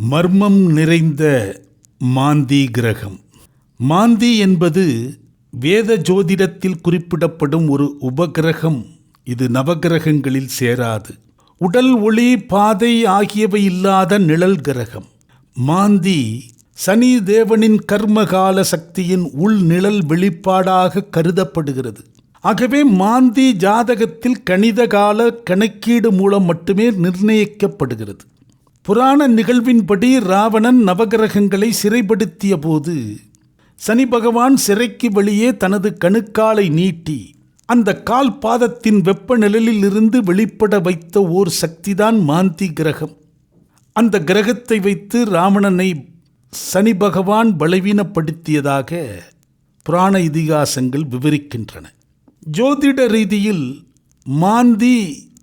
மர்மம் நிறைந்த மாந்தி கிரகம். மாந்தி என்பது வேத ஜோதிடத்தில் குறிப்பிடப்படும் ஒரு உபகிரகம். இது நவகிரகங்களில் சேராது. உடல், ஒளி, பாதை ஆகியவை இல்லாத நிழல் கிரகம். மாந்தி சனி தேவனின் கர்மகால சக்தியின் உள் நிழல் வெளிப்பாடாக கருதப்படுகிறது. ஆகவே மாந்தி ஜாதகத்தில் கணித கால கணக்கீடு மூலம் மட்டுமே நிர்ணயிக்கப்படுகிறது. புராண நிகழ்வின்படி ராவணன் நவகிரகங்களை சிறைப்படுத்திய போது சனி பகவான் சிறைக்கு வெளியே தனது கணுக்காலை நீட்டி அந்த கால் பாதத்தின் வெப்பநிலையில் இருந்து வெளிப்பட வைத்த ஓர் சக்திதான் மாந்தி கிரகம். அந்த கிரகத்தை வைத்து ராவணனை சனி பகவான் பலவீனப்படுத்தியதாக புராண இதிகாசங்கள் விவரிக்கின்றன. ஜோதிட ரீதியில் மாந்தி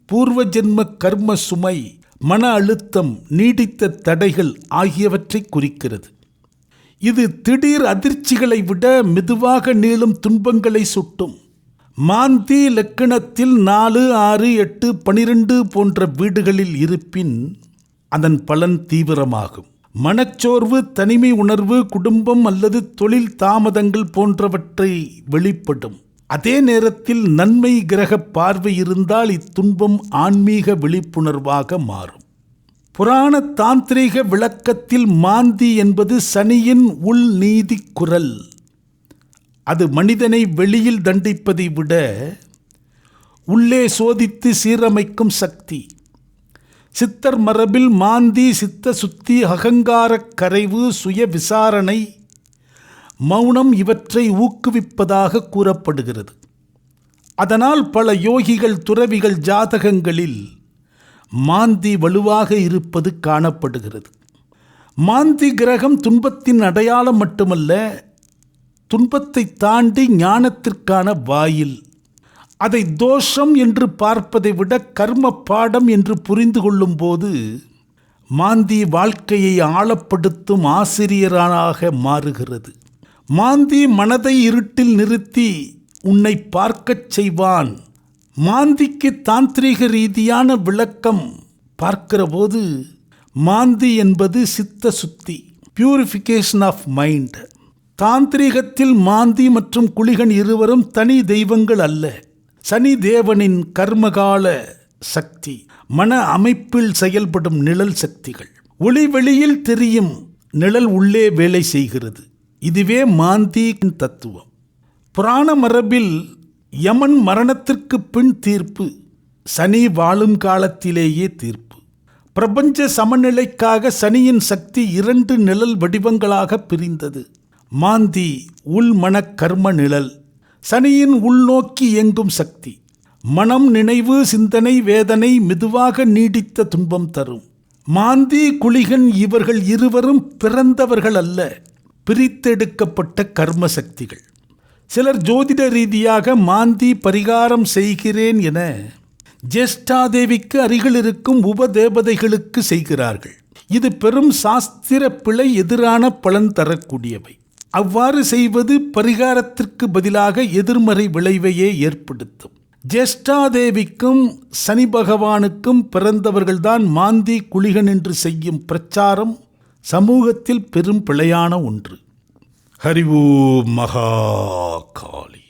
பூர்வ ஜென்ம கர்ம சுமை, மன அழுத்தம், நீடித்த தடைகள் ஆகியவற்றை குறிக்கிறது. இது திடீர் அதிர்ச்சிகளை விட மெதுவாக நீளும் துன்பங்களை சுட்டும். மாந்தி லக்கணத்தில் 4, 6, 8, 12 போன்ற வீடுகளில் இருப்பின் அதன் பலன் தீவிரமாகும். மனச்சோர்வு, தனிமை உணர்வு, குடும்பம் அல்லது தொழில் தாமதங்கள் போன்றவற்றை வெளிப்படும். அதே நேரத்தில் நன்மை கிரக பார்வை இருந்தால் இத்துன்பம் ஆன்மீக விழிப்புணர்வாக மாறும். புராண தாந்திரிக விளக்கத்தில் மாந்தி என்பது சனியின் உள் நீதி குரல். அது மனிதனை வெளியில் தண்டிப்பதை விட உள்ளே சோதித்து சீரமைக்கும் சக்தி. சித்தர் மரபில் மாந்தி சித்த சுத்தி, அகங்கார கரைவு, சுய விசாரணை, மௌனம் இவற்றை ஊக்குவிப்பதாக கூறப்படுகிறது. அதனால் பல யோகிகள், துறவிகள் ஜாதகங்களில் மாந்தி வலுவாக இருப்பது காணப்படுகிறது. மாந்தி கிரகம் துன்பத்தின் அடையாளம் மட்டுமல்ல, துன்பத்தை தாண்டி ஞானத்திற்கான வாயில். அதை தோஷம் என்று பார்ப்பதை விட கர்ம பாடம் என்று புரிந்து கொள்ளும் போது மாந்தி வாழ்க்கையை ஆழப்படுத்தும் ஆசிரியராக மாறுகிறது. மாந்தி மனதை இருட்டில் நிறுத்தி உன்னை பார்க்கச் செய்வான். மாந்திக்கு தாந்திரிக ரீதியான விளக்கம் பார்க்கிற போது மாந்தி என்பது சித்த சுத்தி, பியூரிஃபிகேஷன் ஆஃப் மைண்ட். தாந்திரிகத்தில் மாந்தி மற்றும் குளிகன் இருவரும் தனி தெய்வங்கள் அல்ல. சனி தேவனின் கர்மகால சக்தி, மன அமைப்பில் செயல்படும் நிழல் சக்திகள். ஒளி வெளியில் தெரியும், நிழல் உள்ளே வேலை செய்கிறது. இதுவே மாந்தியின் தத்துவம். புராண மரபில் யமன் மரணத்திற்கு பின் தீர்ப்பு, சனி வாழும் காலத்திலேயே தீர்ப்பு. பிரபஞ்ச சமநிலைக்காக சனியின் சக்தி 2 நிழல் வடிவங்களாக பிரிந்தது. மாந்தி உள்மன கர்ம நிழல், சனியின் உள்நோக்கி இயங்கும் சக்தி. மனம், நினைவு, சிந்தனை, வேதனை, மெதுவாக நீடித்த துன்பம் தரும். மாந்தி, குளிகன் இவர்கள் இருவரும் பிறந்தவர்கள் அல்ல, பிரித்தெடுக்கப்பட்ட கர்ம சக்திகள். சிலர் ஜோதிட ரீதியாக மாந்தி பரிகாரம் செய்கிறேன் என ஜேஷ்டாதேவிக்கு அருகில் இருக்கும் உபதேவதைகளுக்கு செய்கிறார்கள். இது பெரும் சாஸ்திர பிழை, எதிரான பலன் தரக்கூடியவை. அவ்வாறு செய்வது பரிகாரத்திற்கு பதிலாக எதிர்மறை விளைவையே ஏற்படுத்தும். ஜேஷ்டாதேவிக்கும் சனி பகவானுக்கும் பிறந்தவர்கள்தான் மாந்தி, குளிகன் என்று செய்யும் பிரச்சாரம் சமூகத்தில் பெரும் பிழையான ஒன்று. ஹரி ஓம் மகா காளி.